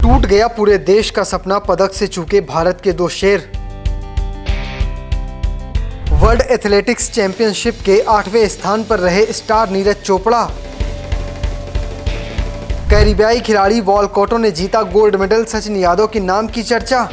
टूट गया पूरे देश का सपना, पदक से चूके भारत के 2 शेर। वर्ल्ड एथलेटिक्स चैंपियनशिप के 8वें स्थान पर रहे स्टार नीरज चोपड़ा। कैरिबियाई खिलाड़ी वॉलकॉटो ने जीता गोल्ड मेडल, सचिन यादव के नाम की चर्चा।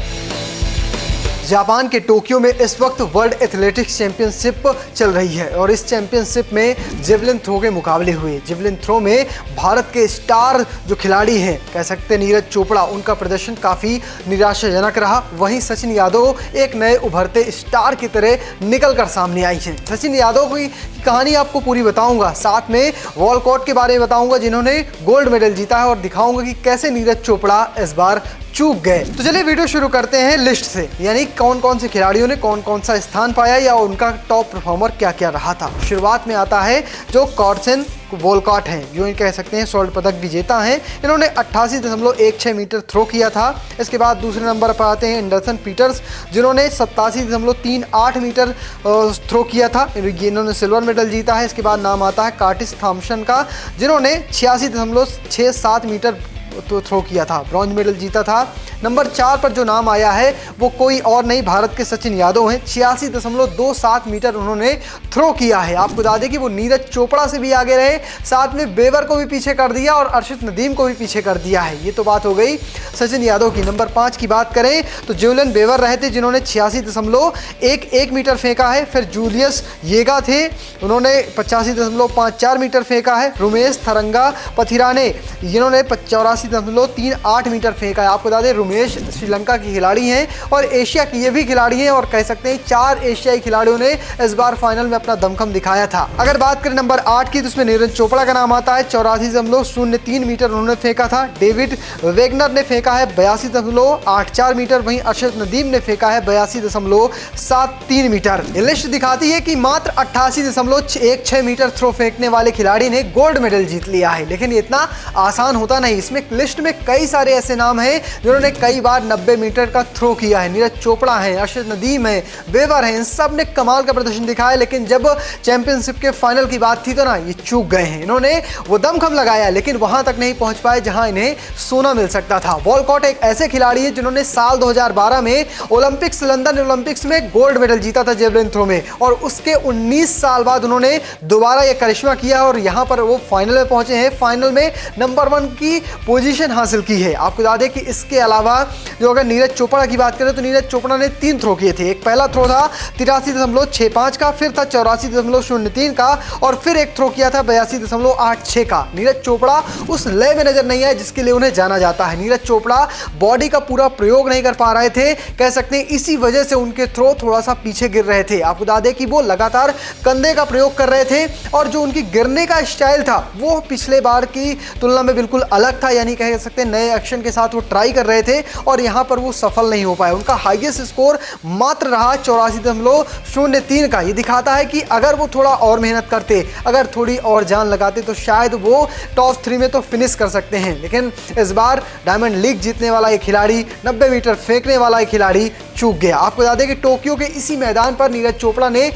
जापान के टोक्यो में इस वक्त वर्ल्ड एथलेटिक्स चैंपियनशिप चल रही है और इस चैंपियनशिप में जेवलिन थ्रो के मुकाबले हुए। जेवलिन थ्रो में भारत के स्टार जो खिलाड़ी हैं, कह सकते हैं नीरज चोपड़ा, उनका प्रदर्शन काफ़ी निराशाजनक रहा। वहीं सचिन यादव एक नए उभरते स्टार की तरह निकल कर सामने आई हैं। सचिन यादव की कहानी आपको पूरी बताऊंगा, साथ में वॉलकॉट के बारे में बताऊंगा जिन्होंने गोल्ड मेडल जीता है, और दिखाऊंगा कि कैसे नीरज चोपड़ा इस बार चूक गए। तो चलिए वीडियो शुरू करते हैं लिस्ट से, यानी कौन कौन से खिलाड़ियों ने कौन कौन सा स्थान पाया या उनका टॉप परफॉर्मर क्या क्या रहा था। शुरुआत में आता है जो कॉर्सन वॉलकॉट हैं, जो कह सकते हैं स्वर्ण पदक विजेता हैं। इन्होंने 88.16 मीटर थ्रो किया था। इसके बाद दूसरे नंबर पर आते हैं एंडरसन पीटर्स, जिन्होंने 87.38 मीटर थ्रो किया था। इन्होंने सिल्वर मेडल जीता है। इसके बाद नाम आता है कार्टिस थॉम्सन का, जिन्होंने 86.67 मीटर तो थ्रो किया था, ब्रॉन्ज मेडल जीता था। नंबर 4 पर जो नाम आया है वो कोई और नहीं, भारत के सचिन यादव हैं। 86.27 मीटर उन्होंने थ्रो किया है। आपको बता दें कि वो नीरज चोपड़ा से भी आगे रहे, साथ में बेवर को भी पीछे कर दिया और अर्शित नदीम को भी पीछे कर दिया है। ये तो बात हो गई सचिन यादव की। नंबर 5 की बात करें तो जुलियन बेवर रहे थे, जिन्होंने 86.11 मीटर फेंका है। फिर जूलियस येगा थे, उन्होंने 85.54 मीटर फेंका है। रुमेश थरंगा पथिराने, जिन्होंने 84.38 मीटर फेंका है। आपको बता दें रुमेश श्रीलंका की खिलाड़ी हैं और एशिया की ये भी खिलाड़ी हैं, और कह सकते हैं 4 एशियाई खिलाड़ियों ने इस बार फाइनल में अपना दमखम दिखाया था। अगर बात करें नंबर 8 की तो उसमें नीरज चोपड़ा का नाम आता है। 84.03 मीटर उन्होंने फेंका था। डेविड वेगनर ने फेंका है 82.84 मीटर। वहीं अर्शद नदीम ने फेंका है 82.73 मीटर। ये लिस्ट दिखाती है कि मात्र 88.16 मीटर थ्रो फेंकने वाले खिलाड़ी ने गोल्ड मेडल जीत लिया है। लेकिन ये इतना आसान होता नहीं। इसमें लिस्ट में कई सारे ऐसे नाम हैं जिन्होंने कई बार 90 मीटर का थ्रो किया है। नीरज चोपड़ा है, अर्शद नदीम है, बेवर है, इन सब ने कमाल का प्रदर्शन दिखाया। लेकिन जब चैंपियनशिप के फाइनल की बात थी तो ना ये चूक गए हैं। इन्होंने वो दमखम लगाया लेकिन वहां तक नहीं पहुंच पाए जहां इन्हें सोना मिल सकता था। वॉलकॉट एक ऐसे खिलाड़ी है जिन्होंने साल 2012 में ओलंपिक्स, लंदन ओलंपिक्स में गोल्ड मेडल जीता था जेवलिन थ्रो में, और उसके 19 साल बाद उन्होंने दोबारा ये करिश्मा किया और यहां पर वो फाइनल में पहुंचे हैं। फाइनल में नंबर 1 की पोजीशन हासिल की है। आपको बता दें कि इसके अलावा जो अगर नीरज चोपड़ा की बात करें तो नीरज चोपड़ा ने 3 थ्रो किए थे। एक पहला थ्रो था 83.65 का, फिर था 84.03 का, और फिर एक थ्रो किया था 82.86 का। नीरज चोपड़ा उस लय में नजर नहीं आए जिसके लिए उन्हें जाना जाता है। नीरज चोपड़ा बॉडी का पूरा प्रयोग नहीं कर पा रहे थे, कह सकते हैं इसी वजह से उनके थ्रो थोड़ा सा पीछे गिर रहे थे। आपको बता दें कि वो लगातार कंधे का प्रयोग कर रहे थे और जो उनकी गिरने का स्टाइल था वो पिछले बार की तुलना में बिल्कुल अलग था, यानी कह सकते हैं नए एक्शन के साथ वो ट्राई कर रहे थे और यहां पर वो सफल नहीं हो पाए। उनका हाईएस्ट स्कोर मात्र रहा 84.03 का। ये दिखाता है कि अगर वो थोड़ा और मेहनत करते, अगर थोड़ी और जान लगाते तो शायद वो टॉप 3 में तो फिनिश कर सकते हैं। लेकिन इस बार डायमंड लीग जीतने वाला ये खिलाड़ी, 90 मीटर फेंकने वाला ये खिलाड़ी चूक गया। आपको बता दें कि टोक्यो के इसी मैदान पर नीरज चोपड़ा ने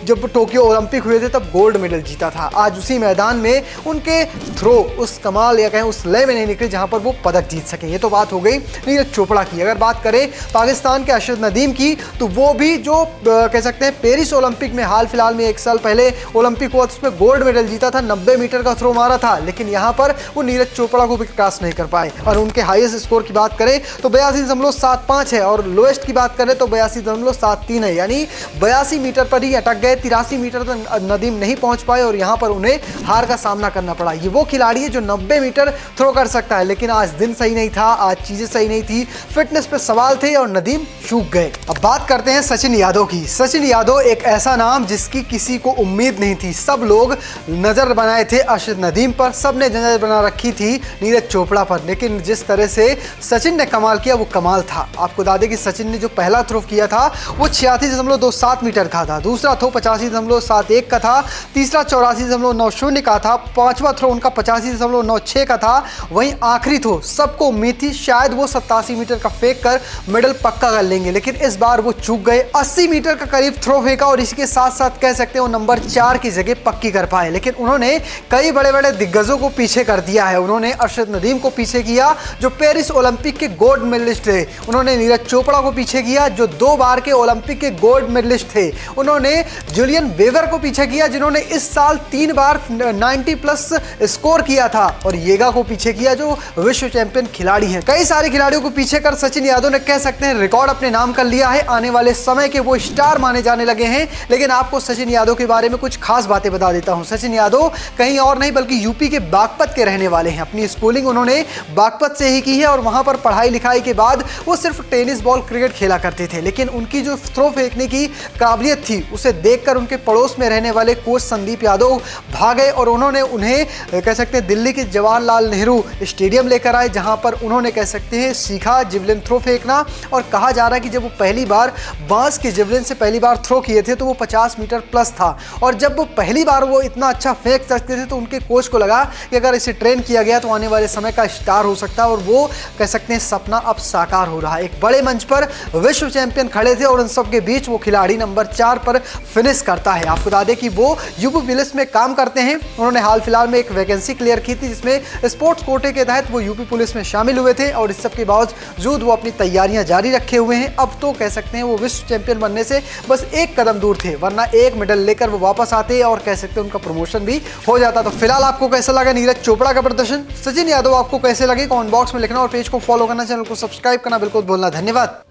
जब टोक्यो ओलंपिक हुए थे तब गोल्ड मेडल जीता था। आज उसी मैदान में उनके थ्रो उस कमाल या कहें उस लय में नहीं निकले जहां पर वो पदक जीत सके। ये तो बात हो गई नीरज चोपड़ा की। अगर बात करें पाकिस्तान के अर्शद नदीम की तो वो भी जो कह सकते हैं पेरिस ओलंपिक में हाल फिलहाल में 1 साल पहले ओलंपिक हुआ, उसमें गोल्ड मेडल जीता था, 90 मीटर का थ्रो मारा था, लेकिन यहाँ पर वो नीरज चोपड़ा को भी क्रॉस नहीं कर पाए। और उनके हाईएस्ट स्कोर की बात करें तो 82.75 है और लोएस्ट की बात करें तो 82.73 है, यानी 82 मीटर पर ही अटक गए। 83 मीटर तक नदीम नहीं पहुंच पाए और यहाँ पर उन्हें हार का सामना करना पड़ा। ये वो खिलाड़ी है जो 90 मीटर थ्रो कर सकता है, लेकिन आज दिन सही नहीं था, आज चीजें सही नहीं थी, फिटनेस पे सवाल थे और नदीम चूक गए। अब बात करते हैं सचिन यादव की। सचिन यादव एक ऐसा नाम जिसकी किसी को उम्मीद नहीं थी। सब लोग नजर बनाए थे अर्शद नदीम पर, सब ने नजर बना रखी थी नीरज चोपड़ा पर, लेकिन जिस तरह से सचिन ने कमाल किया वो कमाल था। आपको बता दें कि सचिन ने जो पहला थ्रो किया था वो 86.27 मीटर का था, दूसरा थ्रो 85.71 का था, तीसरा 84.90 का था, पांचवा थ्रो उनका 85.96 का था। वहीं वहीं आखिरी थ्रो सबको उम्मीद थी शायद वो 87 मीटर का फेंक कर मेडल पक्का कर लेंगे, लेकिन इस बार वो चूक गए। 80 मीटर का करीब थ्रो फेंका और इसी के साथ साथ कह सकते हैं वो नंबर 4 की जगह पक्की कर पाए, लेकिन उन्होंने कई बड़े बड़े दिग्गजों को पीछे कर दिया है। उन्होंने अरशद नदीम को पीछे किया जो पेरिस ओलंपिक के गोल्ड मेडलिस्ट थे। उन्होंने नीरज चोपड़ा को पीछे किया जो 2 बार के ओलंपिक के गोल्ड मेडलिस्ट थे। उन्होंने जूलियन वेवर को पीछे किया जिन्होंने इस साल 3 बार 90 प्लस स्कोर किया था, और येगा को पीछे किया जो विश्व चैंपियन खिलाड़ी हैं। कई सारे खिलाड़ियों को पीछे कर सचिन यादव ने कह सकते हैं रिकॉर्ड अपने नाम कर लिया है। आने वाले समय के वो स्टार माने जाने लगे हैं। लेकिन आपको सचिन यादव के बारे में कुछ खास बातें बता देता हूं। सचिन यादव कहीं और नहीं बल्कि यूपी के बागपत के रहने वाले हैं। अपनी स्कूलिंग उन्होंने बागपत से ही की है और वहां पर पढ़ाई लिखाई के बाद वो सिर्फ टेनिस बॉल क्रिकेट खेला करते थे, लेकिन उनकी जो थ्रो फेंकने की काबिलियत थी उसे देखकर उनके पड़ोस में रहने वाले कोच संदीप यादव भागे और उन्होंने उन्हें कह सकते हैं दिल्ली के जवाहरलाल नेहरू स्टेडियम लेकर आए, जहां पर उन्होंने कह सकते हैं सीखा जिवलिन थ्रो फेंकना। और कहा जा रहा है कि जब वो पहली बार बांस के जिवलिन से पहली बार थ्रो किए थे तो वो 50 मीटर प्लस था, और जब वो पहली बार वो इतना अच्छा फेंक सकते थे तो उनके कोच को लगा कि अगर इसे ट्रेन किया गया तो आने वाले समय का स्टार हो सकता है, और वो कह सकते हैं सपना अब साकार हो रहा है। एक बड़े मंच पर विश्व चैंपियन खड़े थे और उन सबके बीच वो खिलाड़ी नंबर 4 पर फिनिश करता है। आपको बता दें कि वो यूपी पुलिस में काम करते हैं। उन्होंने हाल फिलहाल में एक वैकेंसी क्लियर की थी जिसमें स्पोर्ट्स कोटे के तहत वो यूपी पुलिस में शामिल हुए थे, और इस सब के बावजूद वो अपनी तैयारियां जारी रखे हुए हैं। अब तो कह सकते हैं वो विश्व चैंपियन बनने से बस एक कदम दूर थे, वरना एक मेडल लेकर वो वापस आते और कह सकते हैं उनका प्रमोशन भी हो जाता। तो फिलहाल आपको कैसा लगा नीरज चोपड़ा का प्रदर्शन? सचिन यादव आपको कैसे लगे? कमेंट बॉक्स में लिखना और पेज को फॉलो करना, चैनल को सब्सक्राइब करना बिल्कुल भूलना। धन्यवाद।